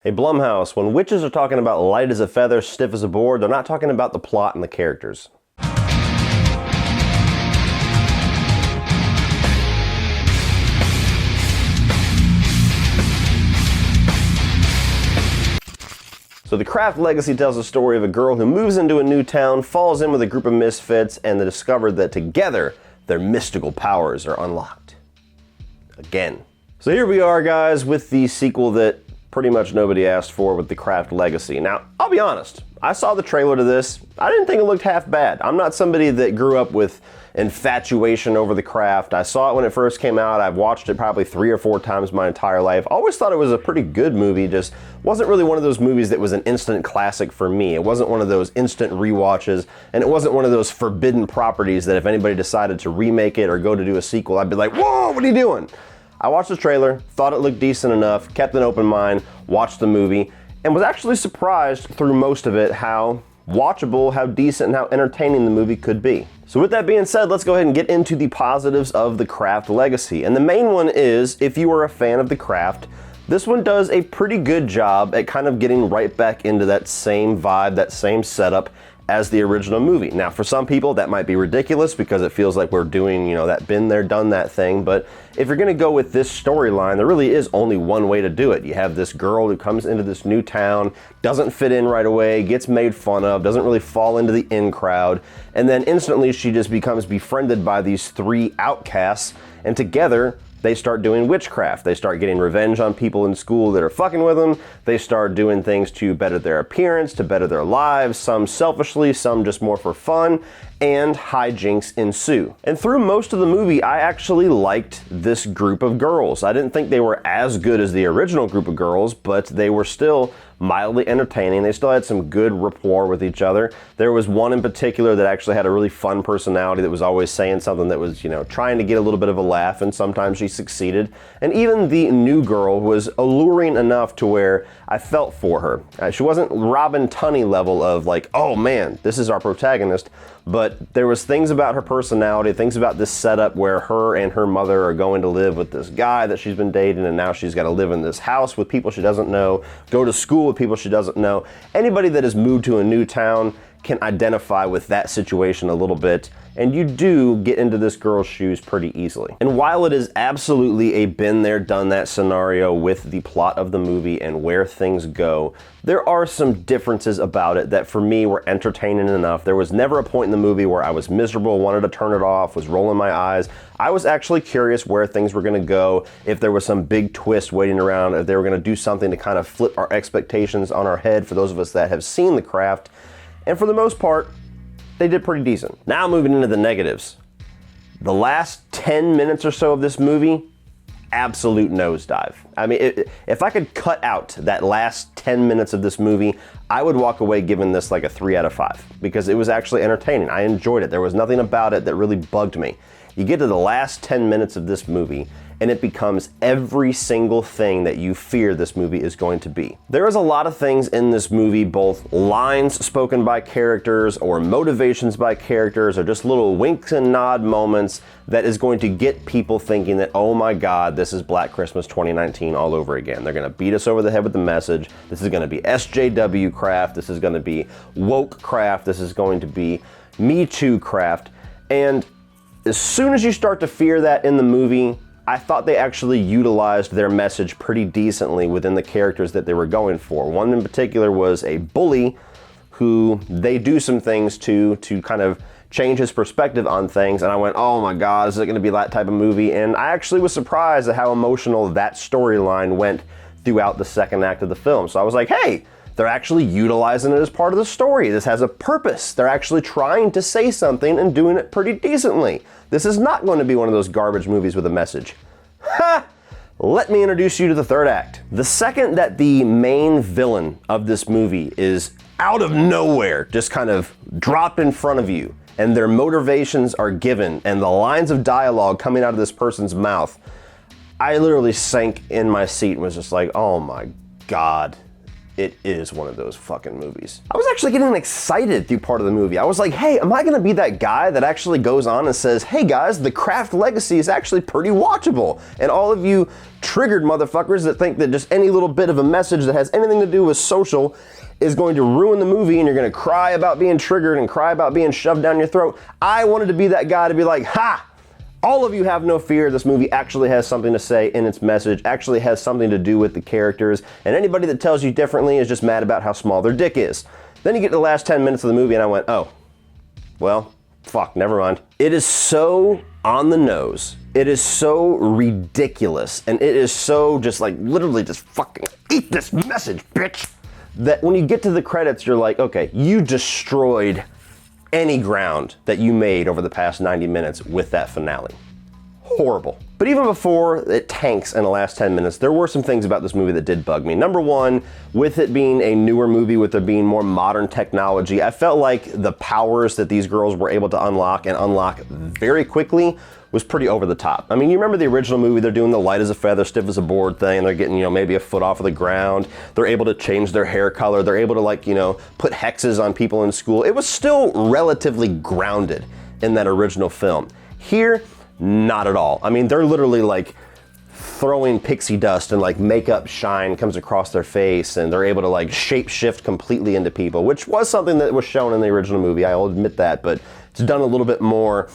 Hey Blumhouse, when witches are talking about light as a feather, stiff as a board, they're not talking about the plot and the characters. So The Craft Legacy tells the story of a girl who moves into a new town, falls in with a group of misfits, and they discover that together their mystical powers are unlocked. Again. So here we are, guys, with the sequel that pretty much nobody asked for, with The Craft Legacy. Now, I'll be honest, I saw the trailer to this. I didn't think it looked half bad. I'm not somebody that grew up with infatuation over The Craft. I saw it when it first came out. I've watched it probably 3 or 4 times my entire life. Always thought it was a pretty good movie, just wasn't really one of those movies that was an instant classic for me. It wasn't one of those instant rewatches, and it wasn't one of those forbidden properties that if anybody decided to remake it or go to do a sequel, I'd be like, whoa, what are you doing? I watched the trailer, thought it looked decent enough, kept an open mind, watched the movie, and was actually surprised through most of it how watchable, how decent, and how entertaining the movie could be. So with that being said, let's go ahead and get into the positives of The Craft Legacy. And the main one is, if you are a fan of The Craft, this one does a pretty good job at kind of getting right back into that same vibe, that same setup as the original movie. Now, for some people, that might be ridiculous because it feels like we're doing, that been there, done that thing. But if you're gonna go with this storyline, there really is only one way to do it. You have this girl who comes into this new town, doesn't fit in right away, gets made fun of, doesn't really fall into the in crowd, and then instantly she just becomes befriended by these 3 outcasts, and together they start doing witchcraft. They start getting revenge on people in school that are fucking with them. They start doing things to better their appearance, to better their lives, some selfishly, some just more for fun, and hijinks ensue. And through most of the movie, I actually liked this group of girls. I didn't think they were as good as the original group of girls, but they were still mildly entertaining. They still had some good rapport with each other. There was one in particular that actually had a really fun personality that was always saying something that was, trying to get a little bit of a laugh, and sometimes she succeeded. And even the new girl was alluring enough to where I felt for her. She wasn't Robin Tunney level of like, oh man, this is our protagonist, but there was things about her personality, things about this setup where her and her mother are going to live with this guy that she's been dating, and now she's got to live in this house with people she doesn't know, go to school with people she doesn't know. Anybody that has moved to a new town can identify with that situation a little bit, and you do get into this girl's shoes pretty easily. And while it is absolutely a been there, done that scenario with the plot of the movie and where things go, there are some differences about it that for me were entertaining enough. There was never a point in the movie where I was miserable, wanted to turn it off, was rolling my eyes. I was actually curious where things were gonna go, if there was some big twist waiting around, if they were gonna do something to kind of flip our expectations on our head for those of us that have seen The Craft. And for the most part, they did pretty decent. Now moving into the negatives. The last 10 minutes or so of this movie, absolute nosedive. I mean, if I could cut out that last 10 minutes of this movie, I would walk away giving this like a 3 out of 5 because it was actually entertaining. I enjoyed it. There was nothing about it that really bugged me. You get to the last 10 minutes of this movie and it becomes every single thing that you fear this movie is going to be. There is a lot of things in this movie, both lines spoken by characters or motivations by characters or just little winks and nod moments that is going to get people thinking that, oh my God, this is Black Christmas 2019 all over again. They're gonna beat us over the head with the message. This is gonna be SJW craft. This is gonna be woke craft. This is going to be Me Too craft. And as soon as you start to fear that in the movie, I thought they actually utilized their message pretty decently within the characters that they were going for. One in particular was a bully who they do some things to kind of change his perspective on things, and I went, oh my God, is it gonna be that type of movie? And I actually was surprised at how emotional that storyline went throughout the second act of the film. So I was like, hey, they're actually utilizing it as part of the story. This has a purpose. They're actually trying to say something and doing it pretty decently. This is not going to be one of those garbage movies with a message. Ha! Let me introduce you to the third act. The second that the main villain of this movie is out of nowhere, just kind of dropped in front of you, and their motivations are given, and the lines of dialogue coming out of this person's mouth, I literally sank in my seat and was just like, oh my God. it is one of those fucking movies. I was actually getting excited through part of the movie. I was like, hey, am I gonna be that guy that actually goes on and says, hey guys, the Craft Legacy is actually pretty watchable. And all of you triggered motherfuckers that think that just any little bit of a message that has anything to do with social is going to ruin the movie and you're gonna cry about being triggered and cry about being shoved down your throat. I wanted to be that guy to be like, ha! All of you have no fear. This movie actually has something to say in its message, actually has something to do with the characters, and anybody that tells you differently is just mad about how small their dick is. Then you get to the last 10 minutes of the movie and I went, oh, well, fuck, never mind. It is so on the nose. It is so ridiculous, and it is so just like, literally just fucking eat this message, bitch, that when you get to the credits, you're like, okay, you destroyed any ground that you made over the past 90 minutes with that finale. Horrible. But even before it tanks in the last 10 minutes, there were some things about this movie that did bug me. Number one, with it being a newer movie, with there being more modern technology, I felt like the powers that these girls were able to unlock and unlock very quickly was pretty over the top. I mean, you remember the original movie, they're doing the light as a feather, stiff as a board thing, and they're getting, maybe a foot off of the ground. They're able to change their hair color. They're able to put hexes on people in school. It was still relatively grounded in that original film. Here, not at all. I mean, they're literally like throwing pixie dust and like makeup shine comes across their face, and they're able to like shape shift completely into people, which was something that was shown in the original movie. I'll admit that, but it's done a little bit more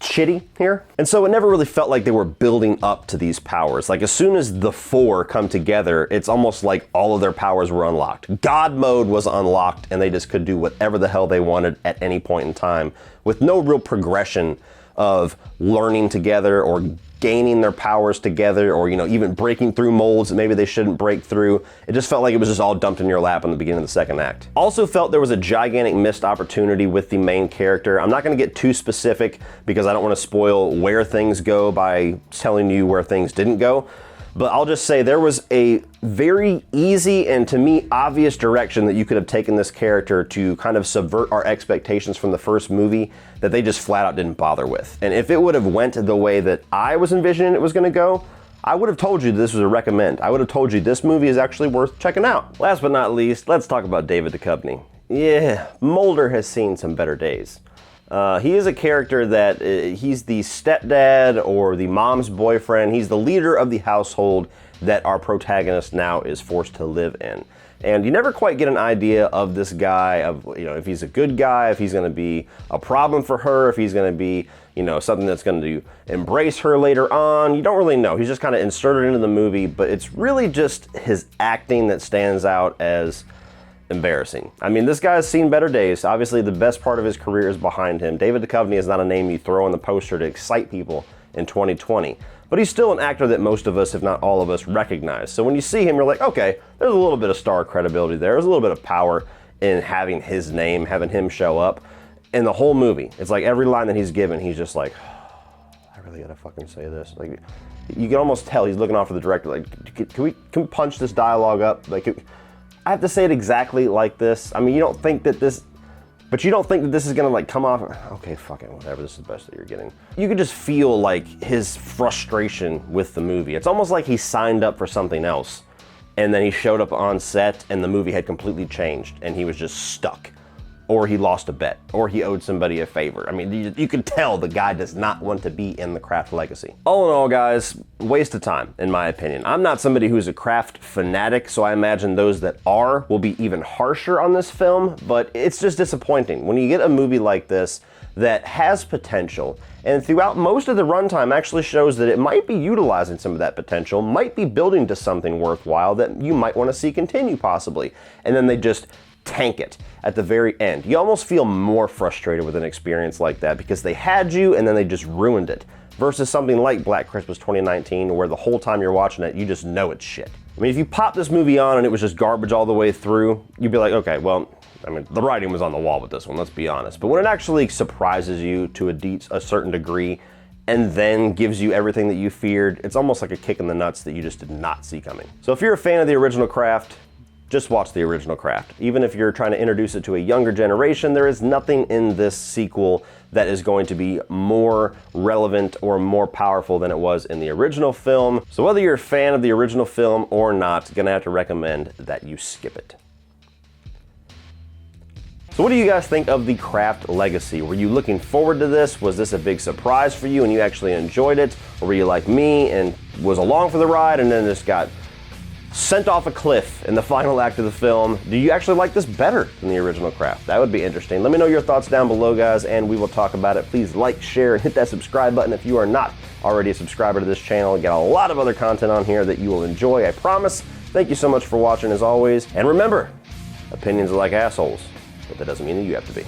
shitty here. And so it never really felt like they were building up to these powers. Like as soon as the four come together, it's almost like all of their powers were unlocked. God mode was unlocked and they just could do whatever the hell they wanted at any point in time with no real progression of learning together or gaining their powers together, or even breaking through molds that maybe they shouldn't break through. It just felt like it was just all dumped in your lap in the beginning of the second act. Also felt there was a gigantic missed opportunity with the main character. I'm not going to get too specific because I don't want to spoil where things go by telling you where things didn't go. But I'll just say there was a very easy and to me obvious direction that you could have taken this character to kind of subvert our expectations from the first movie that they just flat out didn't bother with. And if it would have went the way that I was envisioning it was going to go, I would have told you this was a recommend. I would have told you this movie is actually worth checking out. Last but not least, let's talk about David Duchovny. Yeah, Mulder has seen some better days. He is a character that he's the stepdad or the mom's boyfriend. He's the leader of the household that our protagonist now is forced to live in. And you never quite get an idea of this guy, of if he's a good guy, if he's going to be a problem for her, if he's going to be something that's going to embrace her later on. You don't really know. He's just kind of inserted into the movie, but it's really just his acting that stands out as embarrassing. I mean, this guy's seen better days. Obviously, the best part of his career is behind him. David Duchovny is not a name you throw on the poster to excite people in 2020. But he's still an actor that most of us, if not all of us, recognize. So when you see him, you're like, okay, there's a little bit of star credibility there. There's a little bit of power in having his name, having him show up. In the whole movie, it's like every line that he's given, he's just like, I really gotta fucking say this. Like, you can almost tell he's looking off of the director, like, can we punch this dialogue up? Like, I have to say it exactly like this. I mean, you don't think that this is gonna like come off, okay, fucking whatever, this is the best that you're getting. You could just feel like his frustration with the movie. It's almost like he signed up for something else and then he showed up on set and the movie had completely changed and he was just stuck. Or he lost a bet, or he owed somebody a favor. I mean, you could tell the guy does not want to be in the Craft legacy. All in all, guys, waste of time, in my opinion. I'm not somebody who's a Craft fanatic, so I imagine those that are will be even harsher on this film, but it's just disappointing. When you get a movie like this that has potential, and throughout most of the runtime actually shows that it might be utilizing some of that potential, might be building to something worthwhile that you might want to see continue possibly, and then they just tank it at the very end. You almost feel more frustrated with an experience like that because they had you and then they just ruined it, versus something like Black Christmas 2019 where the whole time you're watching it, you just know it's shit. I mean, if you pop this movie on and it was just garbage all the way through, you'd be like, okay, well, I mean, the writing was on the wall with this one, let's be honest. But when it actually surprises you to a certain degree and then gives you everything that you feared, it's almost like a kick in the nuts that you just did not see coming. So if you're a fan of the original Craft, just watch the original Craft. Even if you're trying to introduce it to a younger generation, there is nothing in this sequel that is going to be more relevant or more powerful than it was in the original film. So whether you're a fan of the original film or not, gonna have to recommend that you skip it. So what do you guys think of the Craft Legacy? Were you looking forward to this? Was this a big surprise for you and you actually enjoyed it? Or were you like me and was along for the ride and then just got sent off a cliff in the final act of the film? Do you actually like this better than the original Craft? That would be interesting. Let me know your thoughts down below, guys, and we will talk about it. Please like, share, and hit that subscribe button if you are not already a subscriber to this channel. We got a lot of other content on here that you will enjoy, I promise. Thank you so much for watching as always. And remember, opinions are like assholes, but that doesn't mean that you have to be.